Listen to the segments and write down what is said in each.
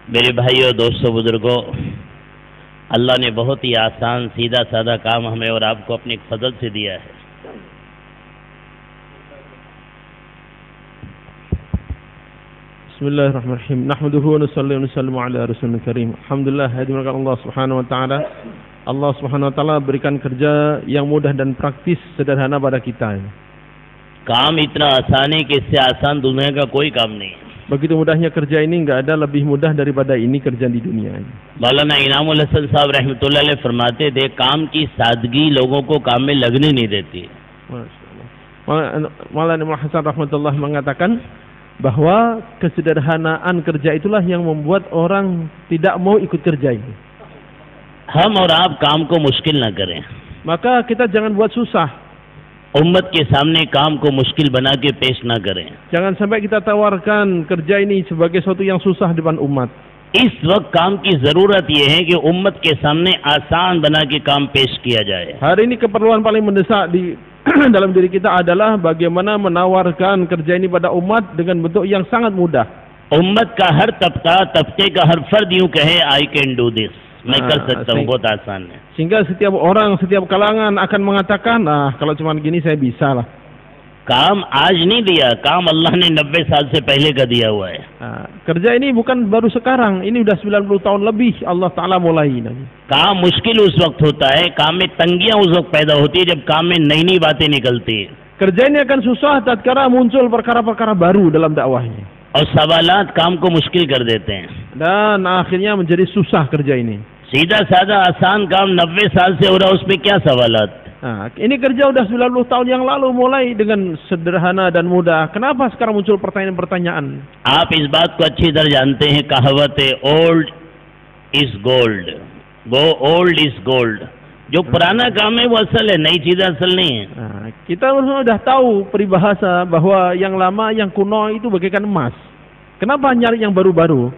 मेरे भाइयों, दोस्तों, बुजुर्गों, अल्लाह ने बहुत ही आसान सीधा साधा काम हमें और आपको अपने फजल से दिया है। Bismillahirrahmanirrahim. Nahmaduhu wa nusalli wa nusallimu ala rasulil karim. Alhamdulillah, hadirat Allah Subhanahu wa taala. Allah Subhanahu wa taala berikan kerja yang mudah dan praktis, sederhana pada kita. काम इतना आसान है कि इससे आसान दुनिया का कोई काम नहीं है। Begitu mudahnya kerja ini, enggak ada lebih mudah daripada ini kerja di dunia ini. मौलाना इनामुल हसन साहब रहमतुल्लाह अलैह फरमाते थे, काम की सादगी लोगों को काम में लगने नहीं देती। Maulana Imam Hasan rahmatullah mengatakan bahwa kesederhanaan kerja itulah yang membuat orang tidak mau ikut kerja ini. हम और आप काम को मुश्किल न करें। Maka kita jangan buat susah. उम्मत के सामने काम को मुश्किल बना के पेश ना करें। Jangan sampai kita tawarkan kerja ini sebagai sesuatu yang susah depan umat. इस वक्त काम की जरूरत यह है कि उम्मत के सामने आसान बना के काम पेश किया जाए। Hari ini keperluan paling mendesak di dalam diri kita adalah bagaimana menawarkan kerja ini pada umat dengan bentuk yang sangat mudah. उम्मत का हर तबके का हर फर्द यूं कहे, आई कैन डू दिस, मैं कर सकता हूँ, बहुत आसान है। Sehingga setiap orang, setiap kalangan akan mengatakan, kalau cuma gini saya bisa lah. काम आज नहीं दिया, काम अल्लाह ने 90 साल से पहले का दिया हुआ है। Kerja ini bukan baru sekarang, ini udah 90 tahun lebih Allah Ta'ala mulai. काम मुश्किल उस वक्त होता है, काम में तंगियां उस वक्त पैदा होती है जब काम में नई नई बातें निकलती है। Kerja ini akan susah tatkala muncul perkara-perkara baru dalam dakwahnya. और सवालात काम को मुश्किल कर देते हैं। Dan akhirnya menjadi susah kerja ini. सीधा साधा आसान काम 90 साल से हो रहा, उसमें क्या सवालात? Ini kerja udah 90 tahun yang lalu mulai dengan sederhana dan mudah. Kenapa sekarang muncul pertanyaan-pertanyaan? आप इस बात को अच्छी तरह जानते हैं, कहावत है ओल्ड इज गोल्ड, वो ओल्ड इज गोल्ड। जो पुराना काम है वो असल है, नई चीज असल नहीं है। Kita sudah tahu peribahasa bahwa yang lama, yang kuno itu bagaikan emas. Kenapa nyari yang baru-baru?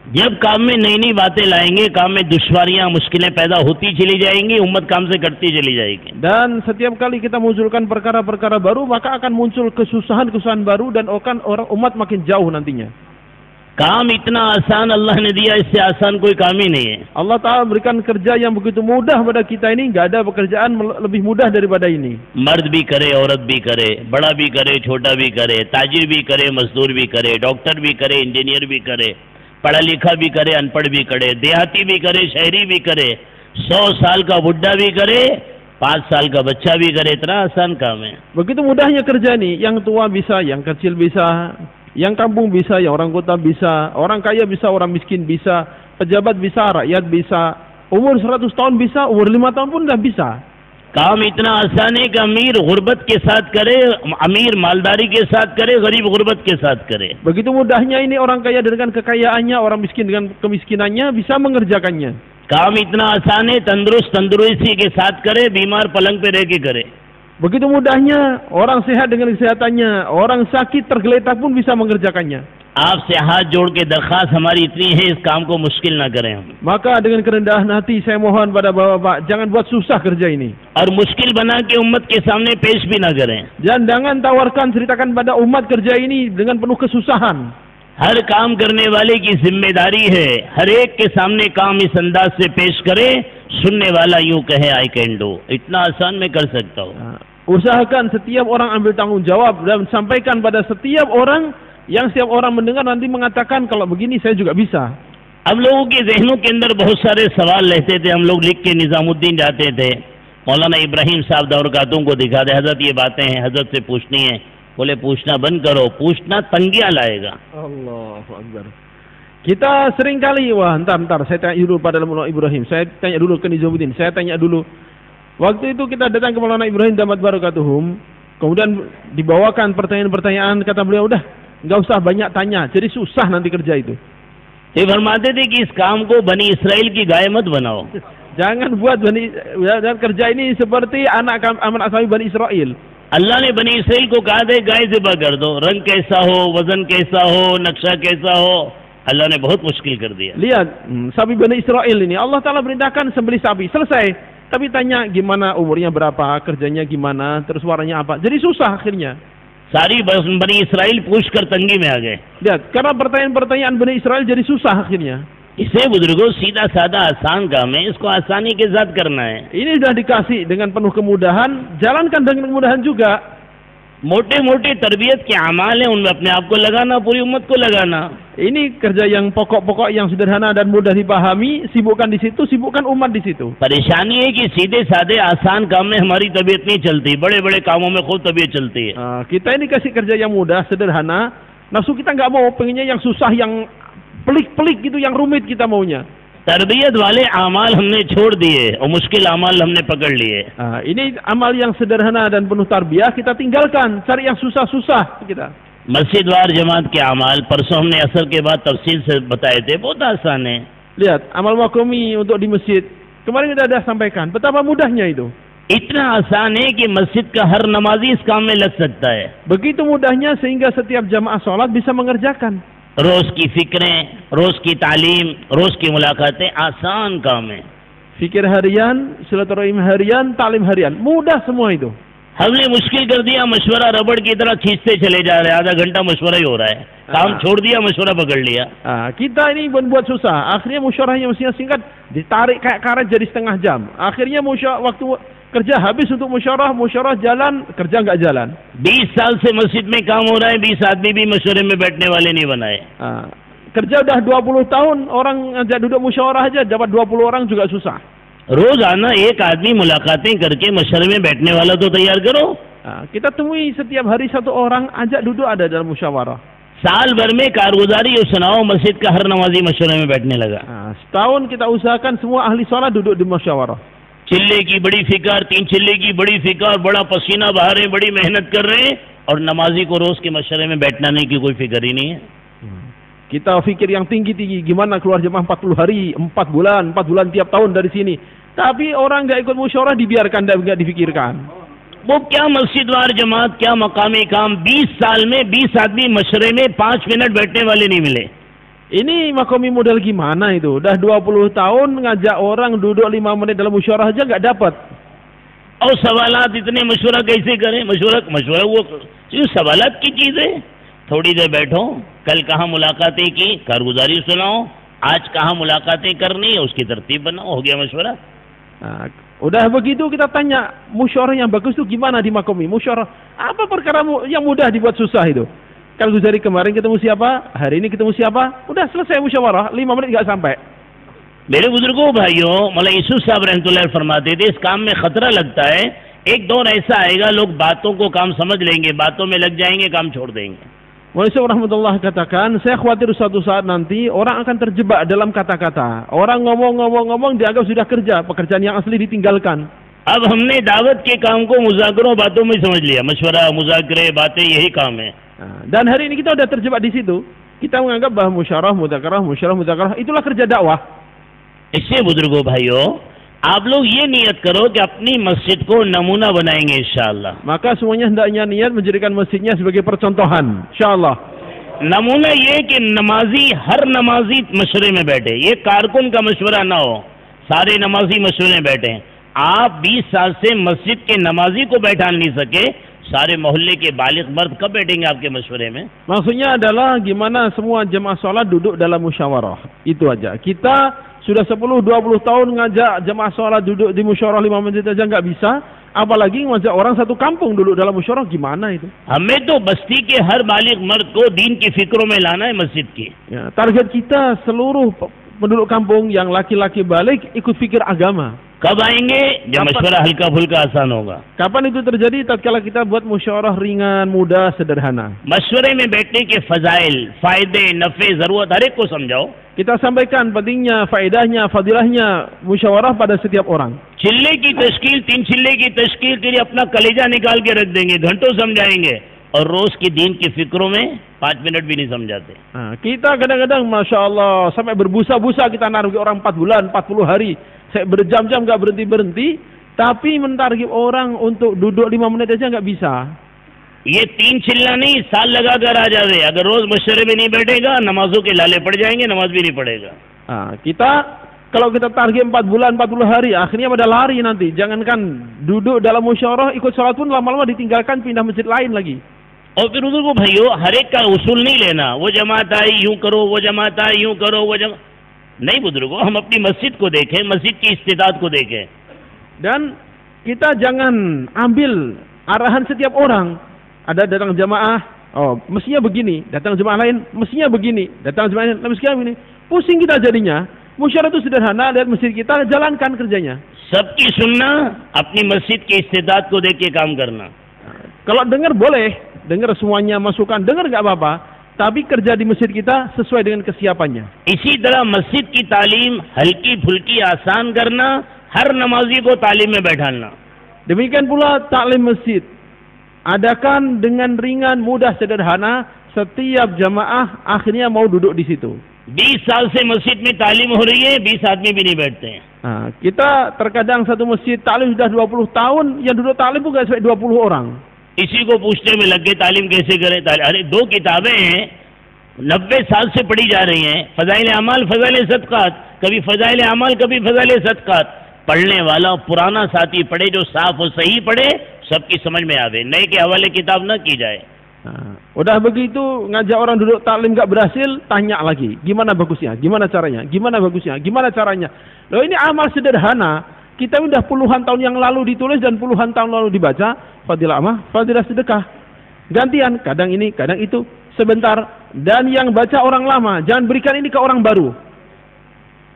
जब काम में नई नई बातें लाएंगे, काम में दुश्वारियां, मुश्किलें पैदा होती चली जाएंगी, उम्मत काम से करती चली जाएगी। Dan setiap kali kita munculkan perkara-perkara baru, maka akan muncul kesusahan-kesusahan baru dan orang umat makin jauh nantinya. काम इतना आसान अल्लाह ने दिया, इससे आसान कोई काम ही नहीं है। Allah Ta'ala berikan kerja yang begitu mudah pada kita ini, nggak ada pekerjaan lebih mudah daripada ini. मर्द भी करे, औरत भी करे, बड़ा भी करे, छोटा भी करे, ताजिर भी करे, मजदूर भी करे, डॉक्टर भी करे, इंजीनियर भी करे, पढ़ा लिखा भी करे, अनपढ़ भी करे, देहाती भी करे, शहरी भी करे, 100 साल का बुढ़ा भी करे, 5 साल का बच्चा भी करे, इतना आसान काम है। Begitu mudahnya kerja ini, yang tua bisa, yang kecil bisa, yang kampung bisa, yang orang kota bisa, orang kaya bisa, orang miskin bisa, pejabat bisa, rakyat bisa, umur 100 tahun bisa, umur 5 tahun pun dah bisa. काम इतना आसान है कि अमीर गुर्बत के साथ करे, अमीर मालदारी के साथ करे, गरीब गुर्बत के साथ करे। Begitu mudahnya ini, orang kaya dengan kekayaannya, orang miskin dengan kemiskinannya bisa mengerjakannya. काम इतना आसान है, तंदुरुस्त तंदुरुस्ती के साथ करे, बीमार पलंग पे रह के करे। Begitu mudahnya, orang sehat dengan kesehatannya, orang sakit tergeletak pun bisa mengerjakannya. आपसे हाथ जोड़ के दरखास्त हमारी इतनी है, इस काम को मुश्किल ना करें हम। Maka dengan kerendahan hati saya mohon pada bapak-bapak, jangan buat susah kerja ini. और मुश्किल बना के उम्मत के सामने पेश भी ना करें। Dan jangan tawarkan, ceritakan pada umat kerja ini dengan penuh kesusahan. हर काम करने वाले की जिम्मेदारी है, हर एक के सामने काम इस अंदाज से पेश करे, सुनने वाला यूं कहे आई कैन डू, इतना आसान मैं कर सकता हूँ। Usahakan setiap orang ambil tanggung jawab dan sampaikan pada setiap orang, yang setiap orang mendengar nanti mengatakan kalau begini saya juga bisa. अब लोगों के जहनों के अंदर बहुत सारे सवाल रहते थे, हम लोग लिख के निजामुद्दीन जाते थे, मौलाना इब्राहिम साहब दौरकातों को दिखा दे, हजरत ये बातें हैं, हजरत से पूछनी है। बोले पूछना बंद करो, पूछना तंगियां लाएगा। Allahu Akbar. Kita sering kali, entar saya tanya dulu pada Maulana Ibrahim, saya tanya dulu ke Nizamuddin, saya tanya dulu. Waktu itu kita datang ke Maulana Ibrahim damat barakatuhum, kemudian dibawakan pertanyaan-pertanyaan, kata beliau, udah nggak usah banyak tanya, jadi susah nanti kerja itu. ये फरमाते थे कि इस काम को बनी इसराइल की गाय मत बनाओ। Jangan buat kerja ini seperti anak asami Bani Israel. अल्लाह ने बनी इसराइल को कहा था गाय ज़िबा कर दो, रंग कैसा हो, वजन कैसा हो, नक्शा कैसा हो, अल्लाह ने बहुत मुश्किल कर दिया। Lihat, sapi Bani Israel ini Allah Ta'ala perintahkan sembelih sapi, selesai. Tapi tanya gimana umurnya berapa, kerjanya gimana, terus warnanya apa. Jadi susah akhirnya. सारी बनी इसराइल पूछ कर तंगी में आ गए। Lihat, karena pertanyaan-pertanyaan Bani Israel jadi susah akhirnya. इसे बुजुर्गों सीधा साधा आसान काम है, इसको आसानी के साथ करना है। Ini sudah dikasih dengan penuh kemudahan, jalankan dengan kemudahan juga. मोटे मोटे तरबियत के अमाल है, उनमें अपने आप को लगाना, पूरी उम्मत को लगाना। Ini kerja yang pokok-pokok yang sederhana dan mudah dipahami, sibukkan di situ, sibukkan umat di situ. परेशानी है कि सीधे साधे आसान काम में हमारी तबीयत नहीं चलती, बड़े बड़े कामों में खूब तबीयत चलती है। Kita ini kasih kerja yang mudah, sederhana, nafsu kita nggak mau, pengennya yang susah, yang pelik-pelik gitu, yang rumit kita maunya. तरबियत वाले अमाल हमने छोड़ दिए और मुश्किल अमाल हमने पकड़ लिए। Ini amal yang sederhana dan penuh tarbiyah kita tinggalkan, cari yang susah-susah kita. मस्जिद वार जमात के अमाल परसों हमने असर के बाद तफसील से बताए थे, बहुत आसान है। Lihat, amal makomi untuk di masjid. Kemarin kita sudah sampaikan, betapa mudahnya itu. इतना आसान है कि मस्जिद का हर नमाजी इस काम में लग सकता है। Begitu mudahnya sehingga setiap jamaah sholat bisa mengerjakan. रोज की फिक्रें, रोज की तालीम, रोज की मुलाकातें आसान काम है। Fikir harian, silaturahim harian, talim harian, mudah semua itu. हमने मुश्किल कर दिया, मशवरा रबड़ की तरह खींचते चले जा रहे हैं, आधा घंटा मशवरा ही हो रहा है, काम छोड़ दिया, मशवरा पकड़ लिया। Kita ini buat susah, akhirnya musyawarahnya mestinya singkat, ditarik kayak karet jadi setengah jam. Akhirnya waktu kerja habis untuk musyawarah jalan, kerja nggak jalan. 20 साल से मस्जिद में काम हो रहा है, 20 आदमी भी मशवरे में बैठने वाले नहीं बनाए। Kerja udah 20 tahun, orang ngajak duduk musyawarah aja dapat 20 orang juga susah. रोजाना एक आदमी मुलाकातें करके मशवरे में बैठने वाला तो तैयार करो। Kita temui setiap hari satu orang, ajak duduk ada dalam musyawarah. साल भर में कारगुजारी और सुनाओ, मस्जिद का हर नमाजी मशवरे में बैठने लगा। Setahun kita usahakan semua ahli sholat duduk di musyawarah. चिल्ले की बड़ी फिकर, 3 चिल्ले की बड़ी फिकर, बड़ा पसीना बहा रहे, बड़ी मेहनत कर रहे हैं, और नमाजी को रोज के मशवरे में बैठने की कोई फिक्र ही नहीं है। Kita fikir yang tinggi-tinggi, gimana keluar jemaah 40 hari, 4 bulan tiap tahun dari sini. Tapi orang nggak ikut musyawarah, dibiarkan, nggak difikirkan. वो क्या मस्जिद वार जमात, क्या मकामी काम, 20 साल में 20 आदमी मशवरे में 5 मिनट बैठने वाले नहीं मिले। Ini makomi model gimana itu? Udah 20 tahun ngajak orang duduk 5 menit dalam musyawarah aja nggak dapat. और सवालात इतने मशवरा कैसे करें? मशवरा वो सवालात की चीज है। थोड़ी देर बैठो, कल कहाँ मुलाकातें की, कारगुजारी सुनाओ, आज कहाँ मुलाकातें करनी है, उसकी तरतीब बनाओ, हो गया मशवरा। Udah begitu kita tanya, musyawarah yang bagus itu gimana di makomi? Musyawarah apa perkara yang mudah dibuat susah itu? Kalau dari kemarin ketemu siapa, hari ini ketemu siapa, udah selesai musyawarah, 5 menit nggak sampai. मेरे बुजुर्गों भाइयों, मौलाना यूसुफ साहब रहमतुल्लाह फरमाते थे, इस काम में खतरा लगता है, एक दौर ऐसा आएगा लोग बातों को काम समझ लेंगे, बातों में लग जाएंगे, काम छोड़ देंगे। Maulanah Yusuf rahmatullah katakan, saya khawatir suatu saat nanti orang akan terjebak dalam kata-kata. Orang ngomong dianggap sudah kerja, pekerjaan yang asli ditinggalkan. अब हमने दावत के काम को मुज़ाकरों बातों में समझ लिया, मशवरा, मुज़ाकरे, बातें यही काम है। Dan hari ini kita sudah terjebak di situ. Kita menganggap bahwa musyawarah, muzakarah itulah kerja dakwah. इससे बुजुर्गों भाइयों, आप लोग ये नियत करो कि अपनी मस्जिद को नमूना बनाएंगे इंशाअल्लाह। Maka semuanya hendaknya niat menjadikan masjidnya sebagai percontohan, insyaallah. नमूना ये कि नमाजी हर नमाजी मशवरे में बैठे, ये कारकुन का मशवरा ना हो, सारे नमाजी मशवरे में बैठे। आप 20 साल से मस्जिद के नमाजी को बैठा नहीं सके, सारे मोहल्ले के बालिग मर्द कब बैठेंगे आपके मशवरे में? Maksudnya adalah gimana semua jemaah sholat duduk dalam musyawarah. Itu aja. Kita sudah 10-20 tahun ngajak jemaah sholat duduk di musyawarah 5 menit aja nggak bisa, apalagi ngajak orang satu kampung duduk dalam musyawarah, gimana itu? हमें तो बस्ती के हर बालिग मर्द को दीन की फिक्रों में लाना है मस्जिद की। Ya, target kita seluruh penduduk kampung yang laki-laki balik ikut fikir agama. कब आएंगे? जब मशवरा हल्का फुल्का आसान होगा। Kapan itu terjadi? Tatkala kita buat musyawarah ringan, mudah, sederhana. मशवरे में बैठने के फजाइल, फायदे, नफे, जरूरत हर एक को समझाओ। Kita sampaikan pentingnya, faedahnya, fadilahnya musyawarah pada setiap orang. चिल्ले की तश्कील, 3 चिल्ले की तश्कील के लिए अपना कलेजा निकाल के रख देंगे, घंटों समझाएंगे, और रोज की दीन की फिक्रों में 5 मिनट भी नहीं समझाते। Kita kadang-kadang Masya Allah sampai berbusa-busa kita naruh orang 4 bulan, 40 hari, saya berjam-jam nggak berhenti-berhenti, tapi mentarget orang untuk duduk 5 menit aja nggak bisa. ये 3 चिल्ला नहीं, साल लगा कर आ जावे। अगर रोज मशवरे में नहीं बैठेगा, नमाजों के लाले पड़ जाएंगे, नमाज भी नहीं पढ़ेगा। Kita kalau kita target 4 bulan, 40 hari, akhirnya pada lari nanti. Jangankan duduk dalam musyawarah, ikut sholat pun lama-lama ditinggalkan, pindah masjid lain lagi. और फिर बुजुर्गों भाइयों, हर एक का उसूल नहीं लेना, वो जमात आई यूं करो, वो जमात आई यूं करो, नहीं बुजुर्गों, हम अपनी मस्जिद को देखें, मस्जिद की इस्तिदात को देखें. Dan kita jangan ambil arahan setiap orang. Ada datang jamaah, oh mestinya begini, datang jemaah lain mestinya begini, datang jemaah lain mestinya begini. Pusing kita jadinya. Musyawarah itu sederhana, lihat masjid kita, jalankan kerjanya. सबकी सुनना, अपनी मस्जिद की इस्तिदात को देख के काम करना. Kalau dengar boleh, dengar semuanya masukan, dengar nggak apa-apa, tapi kerja di masjid kita sesuai dengan kesiapannya. इसी तरह मस्जिद की तालीम हल्की फुल्की आसान करना, हर नमाजी को तालीम में बैठाना. Demikian pula taklim masjid. Adakan dengan ringan, mudah, sederhana, setiap jamaah akhirnya mau duduk di situ. 20 साल से मस्जिद में तालीम हो रही है, 20 आदमी भी नहीं बैठते हैं. Kita terkadang satu masjid taklim sudah 20 tahun, yang duduk taklim pun nggak sampai 20 orang. इसी को पूछने में लग गए तालीम कैसे करें. अरे 2 किताबें हैं 90 साल से पढ़ी जा रही हैं, फजाइल अमाल, फजाइल सदकात. कभी फजाइल अमाल, कभी फजाइल सदकात. पढ़ने वाला पुराना साथी पढ़े, जो साफ और सही पढ़े, सबकी समझ में आवे. नए के हवाले किताब न की जाए. Udah begitu ngajak orang duduk taklim gak berhasil, tanya lagi, gimana bagusnya, gimana caranya, gimana bagusnya, gimana caranya. Loh ini amal sederhana, kita udah puluhan tahun yang lalu ditulis dan puluhan tahun lalu dibaca. Fadilah amal, fadilah sedekah. Gantian, kadang ini, kadang itu, sebentar. Dan yang baca orang lama, jangan berikan ini ke orang baru.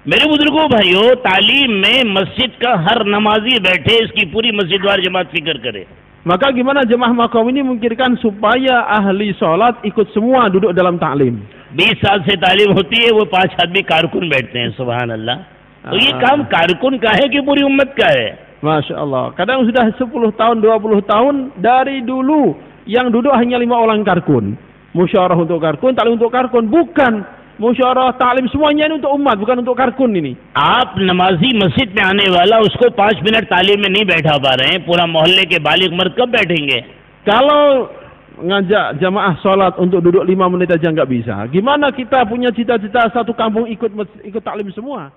मेरे बुजुर्गों भाइयों, तालीम में मस्जिद का हर नमाजी बैठे, इसकी पूरी मस्जिद वार जमात फिक्र करे. Maka gimana jemaah makom ini memikirkan supaya ahli sholat ikut semua duduk dalam taklim. 20 साल से तालीम होती है, वो 5 आदमी कारकुन बैठते हैं. सुभान अल्लाह. तो ये काम कारकुन का है कि पूरी उम्मत का है? Masya Allah. Kadang sudah 10 tahun, 20 tahun dari dulu yang duduk hanya 5 orang karkun. Musyawarah untuk karkun, taklim untuk karkun. Bukan. Musyawarah taklim semuanya ini untuk umat, bukan untuk karkun ini. आप नमाजी मस्जिद में आने वाला, उसको 5 मिनट तालीम में नहीं बैठा पा रहे हैं, पूरा मोहल्ले के बालिग मर्द कब बैठेंगे? Kalau ngajak jamaah sholat untuk duduk 5 menit aja nggak bisa, gimana kita punya cita-cita satu kampung ikut taklim semua?